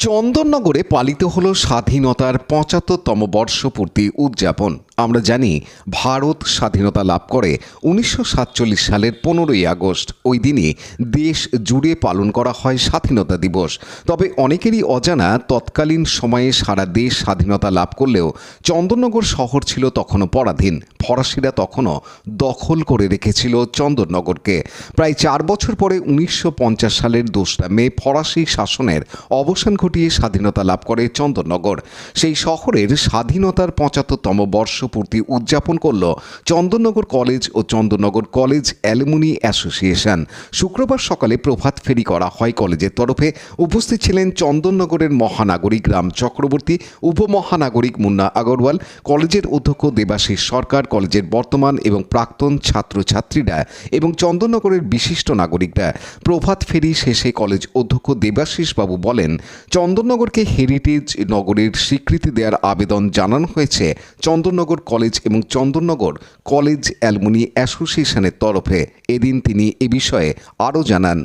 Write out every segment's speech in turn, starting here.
চন্দননগরে পালিত হলো স্বাধীনতার ৭৫তম বর্ষপূর্তি উদযাপন। আমরা জানি ভারত স্বাধীনতা লাভ করে ১৯৪৭ সালের ১৫ই আগস্ট। ওই দিনই দেশ জুড়ে পালন করা হয় স্বাধীনতা দিবস। তবে অনেকেরই অজানা, তৎকালীন সময়ে সারা দেশ স্বাধীনতা লাভ করলেও চন্দননগর শহর ছিল তখনও পরাধীন। ফরাসিরা তখনও দখল করে রেখেছিল চন্দননগরকে। প্রায় ৪ বছর পরে ১৯৫০ সালের ২রা মে ফরাসি শাসনের অবসান ঘটিয়ে স্বাধীনতা লাভ করে চন্দননগর। সেই শহরের স্বাধীনতার ৭৫তম বর্ষপূর্তি উদযাপন করল চন্দননগর কলেজ ও চন্দননগর কলেজ অ্যালুমিনি অ্যাসোসিয়েশন। শুক্রবার সকালে প্রভাত ফেরি করা হয় কলেজের তরফে। উপস্থিত ছিলেন চন্দননগরের মহানাগরিক রাম চক্রবর্তী, উপমহানাগরিক মুন্না আগরওয়াল, কলেজের অধ্যক্ষ দেবাশিস সরকার, কলেজের বর্তমান এবং প্রাক্তন ছাত্রছাত্রীরা এবং চন্দননগরের বিশিষ্ট নাগরিকরা। প্রভাত ফেরি শেষে কলেজ অধ্যক্ষ দেবাশিস বাবু বলেন, চন্দননগরকে হেরিটেজ নগরের স্বীকৃতি দেওয়ার আবেদন জানানো হয়েছে চন্দননগর কলেজ এবং চন্দননগর কলেজ অ্যালুমিনি অ্যাসোসিয়েশনের তরফে। এদিন তিনি এ বিষয়ে আরও জানান।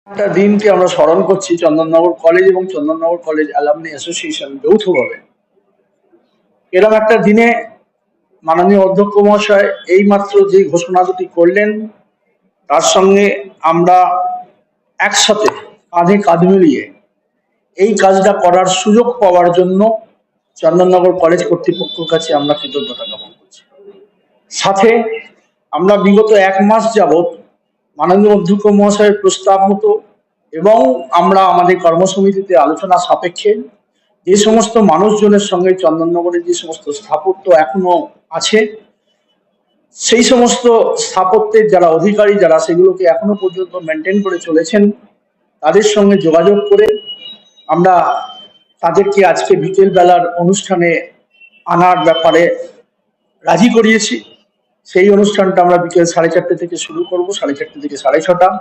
একটা দিনকে আমরা স্মরণ করছি চন্দননগর কলেজ এবং চন্দননগর কলেজ অ্যালুমিনি অ্যাসোসিয়েশন যৌথভাবে। এরকম একটা দিনে মাননীয় অধ্যক্ষ মহাশয় এইমাত্র যে ঘোষণা দুটি করলেন, তার সঙ্গে আমরা একসাথে কাঁধে কাঁধ মিলিয়ে এই কাজটা করার সুযোগ পাওয়ার জন্য চন্দননগর কলেজ কর্তৃপক্ষের কাছে আমরা কৃতজ্ঞতা জ্ঞাপন করছি। সাথে আমরা বিগত ১ মাস যাবৎ মাননীয় অধ্যক্ষ মহাশয়ের প্রস্তাব মতো এবং আমরা আমাদের কর্মসমিতিতে আলোচনা সাপেক্ষে যে সমস্ত মানুষজনের সঙ্গে চন্দননগরের যে সমস্ত স্থাপত্য এখনো আছে, সেই সমস্ত স্থাপত্যের যারা অধিকারী, যারা সেগুলোকে এখনো পর্যন্ত মেনটেন করে চলেছেন, তাদের সঙ্গে যোগাযোগ করে আমরা তাদেরকে আজকে বিকেল বেলার অনুষ্ঠানে আনার ব্যাপারে রাজি করিয়েছি। সেই অনুষ্ঠানটা আমরা বিকেল ৪:৩০ থেকে শুরু করব, ৪:৩০ থেকে ৬:৩০।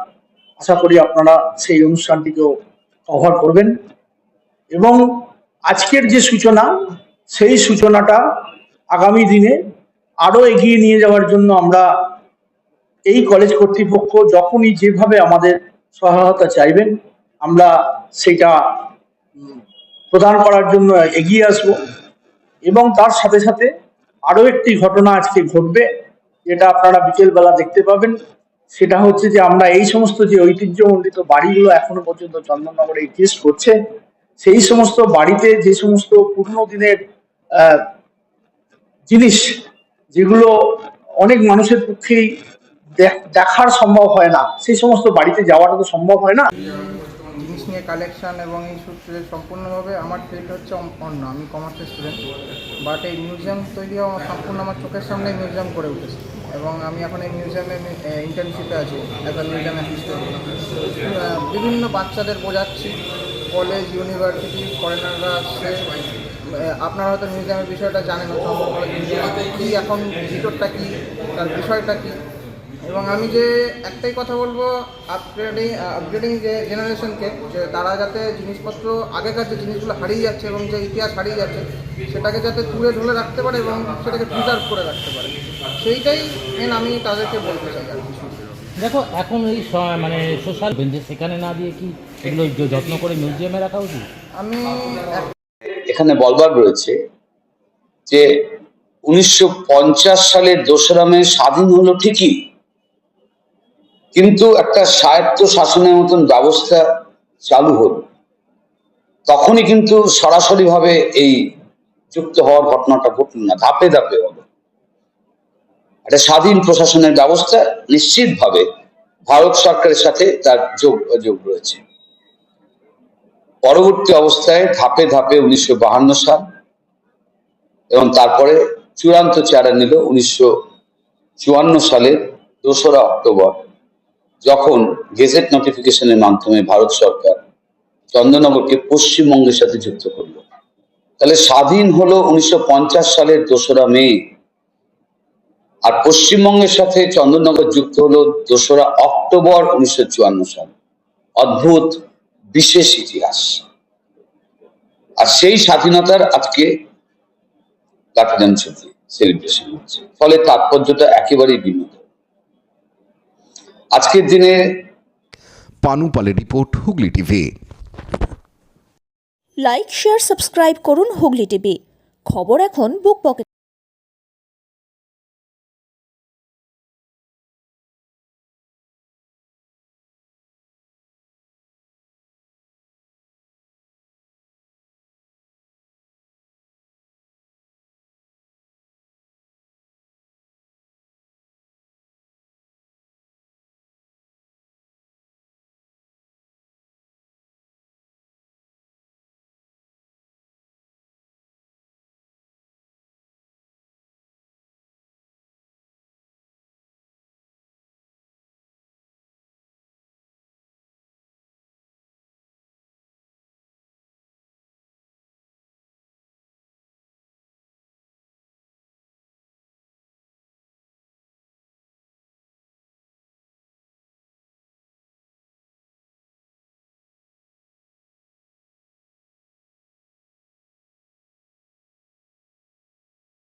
আশা করি আপনারা সেই অনুষ্ঠানটিকেও কভার করবেন এবং আজকের যে সূচনা, সেই সূচনাটা আগামী দিনে আরো এগিয়ে নিয়ে যাওয়ার জন্য আমরা এই কলেজ কর্তৃপক্ষ যখনই যেভাবে আমাদের সহায়তা চাইবেন, আমরা সেটা প্রদান করার জন্য এগিয়ে আসব। এবং তার সাথে সাথে আরো একটি ঘটনা আজকে ঘটবে, যেটা আপনারা বিকেল বেলা দেখতে পাবেন। সেটা হচ্ছে যে আমরা এই সমস্ত যে ঐতিহ্যমণ্ডিত বাড়িগুলো এখনো পর্যন্ত চন্দননগরে এক্সিস্ট করছে, সেই সমস্ত বাড়িতে যে সমস্ত পুরনো দিনের জিনিস, যেগুলো অনেক মানুষের পক্ষেই দেখার সম্ভব হয় না, সেই সমস্ত বাড়িতে যাওয়াটা তো সম্ভব হয় না। জিনিস নিয়ে কালেকশন এবং এই সূত্রে সম্পূর্ণভাবে আমার ফিল্ড হচ্ছে অন্য। আমি কমার্সের স্টুডেন্ট, বাট এই মিউজিয়াম তৈরি হওয়া সম্পূর্ণ আমার চোখের সামনে মিউজিয়াম করে উঠেছে এবং আমি এখন এই মিউজিয়ামে ইন্টার্নশিপে আছি অ্যাজ আ মিউজিয়াম অ্যাসিস্ট্যান্ট। বিভিন্ন বাচ্চাদের বোঝাচ্ছি, কলেজ, ইউনিভার্সিটি, ফরেনাররা আসছে। আপনারা হয়তো মিউজিয়ামের বিষয়টা জানেন, কী এখন ভিতরটা কী, তার বিষয়টা কী। এবং আমি যে একটাই কথা বলবো, আপগ্রেডিং যে জেনারেশনকে, যে তারা যাতে জিনিসপত্র, আগেকার যে জিনিসগুলো হারিয়ে যাচ্ছে এবং যে ইতিহাস হারিয়ে যাচ্ছে, সেটাকে যাতে তুলে ধরে রাখতে পারে এবং সেটাকে প্রিজার্ভ করে রাখতে পারে, সেইটাই আমি তাদেরকে বলতে চাই আর কিছু। দেখো, এখন এই মানে সোশ্যাল যে সেখানে না দিয়ে কি এগুলো যত্ন করে মিউজিয়ামে রাখা উচিত? আমি এখানে বলবার রয়েছে যে ১৯৫০ সালের ২রা মে স্বাধীন হলো ঠিকই, কিন্তু একটা স্বায়ত্ত শাসনের মতন ব্যবস্থা চালু হলো। তখনই কিন্তু সরাসরি ভাবে এই যুক্ত হওয়ার ঘটনাটা ঘটল না, ধাপে ধাপে হলো। একটা স্বাধীন প্রশাসনের ব্যবস্থা নিশ্চিতভাবে ভারত সরকারের সাথে তার যোগ রয়েছে। পরবর্তী অবস্থায় ধাপে ধাপে ১৯৫২ সাল এবং তারপরে চূড়ান্ত চেহারা নিল ১৯৫৪ সালের ২রা অক্টোবর, যখন গেজেট নোটিফিকেশনের মাধ্যমে ভারত সরকার চন্দননগরকে পশ্চিমবঙ্গের সাথে যুক্ত করল। তাহলে স্বাধীন হলো ১৯৫০ সালের ২রা মে, আর পশ্চিমবঙ্গের সাথে চন্দননগর যুক্ত হলো ২রা অক্টোবর ১৯৫৪ সাল। অদ্ভুত বিশেষ ইতিহাস। আর সেই স্বাধীনতার আজকে প্লাটিনাম জুবলি সেলিব্রেশন হচ্ছে, ফলে তাৎপর্যটা একেবারেই ভিন্ন। আজকের দিনে পানু পালের report, Hooghly TV. Like share subscribe করুন হুগলি টিভি। খবর এখন বুক পকেট।